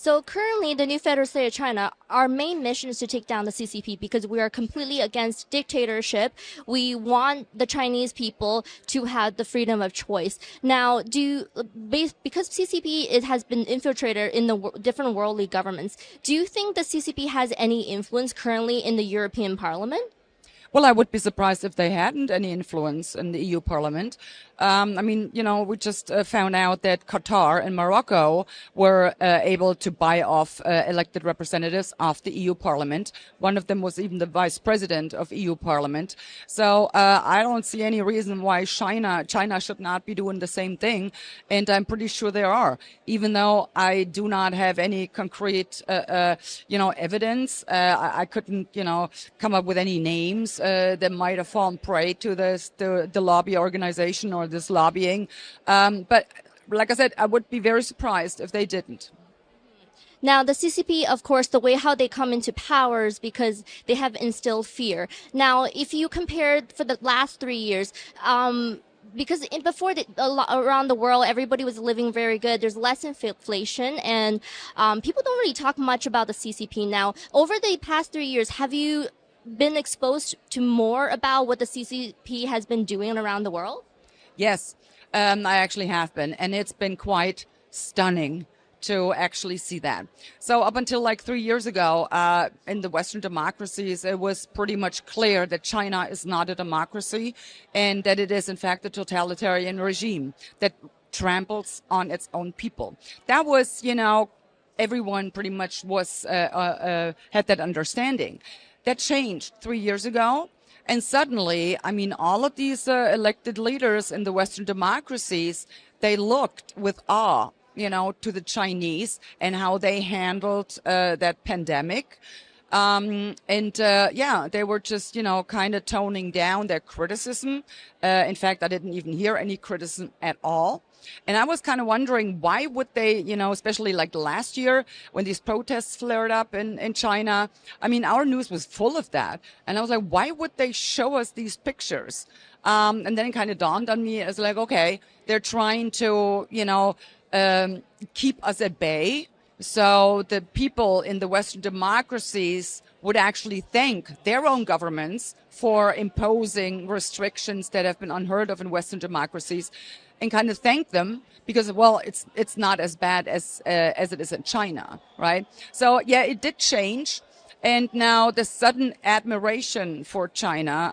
So currently, the new federal state of China, our main mission is to take down the CCP because we are completely against dictatorship. We want the Chinese people to have the freedom of choice. Now, because CCP has been infiltrated in the different worldly governments, do you think the CCP has any influence currently in the European Parliament? Well, I would be surprised if they hadn't any influence in the EU Parliament. We just found out that Qatar and Morocco were able to buy off elected representatives of the EU Parliament. One of them was even the vice president of EU Parliament. So I don't see any reason why China should not be doing the same thing. And I'm pretty sure they are, even though I do not have any concrete, evidence. I couldn't, come up with any names that might have fallen prey to the lobby organization or this lobbying. But like I said, I would be very surprised if they didn't. Now, the CCP, of course, the way how they come into power is because they have instilled fear. Now, if you compare for the last 3 years, because before around the world, everybody was living very good. There's less inflation, and people don't really talk much about the CCP now. Over the past 3 years, have you been exposed to more about what the CCP has been doing around the world? Yes, I actually have been, and it's been quite stunning to actually see that. So up until like 3 years ago, in the Western democracies, it was pretty much clear that China is not a democracy and that it is, in fact, a totalitarian regime that tramples on its own people. That was, everyone pretty much was had that understanding. That changed 3 years ago. And suddenly, all of these elected leaders in the Western democracies, they looked with awe, to the Chinese and how they handled that pandemic. They were just, kind of toning down their criticism. In fact, I didn't even hear any criticism at all. And I was kind of wondering, why would they, especially like last year when these protests flared up in China, our news was full of that. And I was like, why would they show us these pictures? And then it kind of dawned on me as like, okay, they're trying to, keep us at bay. So the people in the Western democracies would actually thank their own governments for imposing restrictions that have been unheard of in Western democracies, and kind of thank them because, well, it's not as bad as it is in China, right? So yeah, it did change. And now the sudden admiration for China.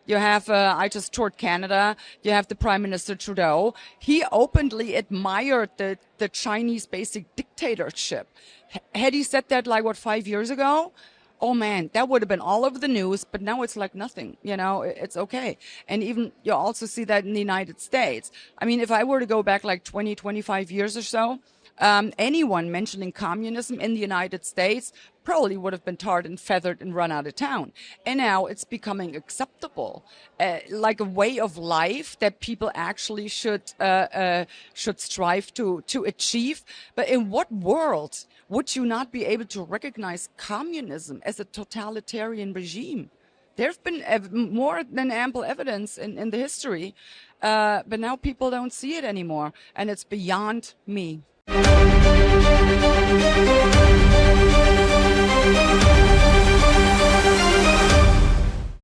You have, I just toured Canada. You have the Prime Minister Trudeau. He openly admired the Chinese basic dictatorship. Had he said that 5 years ago? Oh man, that would have been all over the news, but now it's like nothing, it's okay. And even you also see that in the United States. If I were to go back 20, 25 years or so, anyone mentioning communism in the United States probably would have been tarred and feathered and run out of town. And now it's becoming acceptable, like a way of life that people actually should strive to achieve. But in what world would you not be able to recognize communism as a totalitarian regime? There's been more than ample evidence in the history, but now people don't see it anymore, and it's beyond me.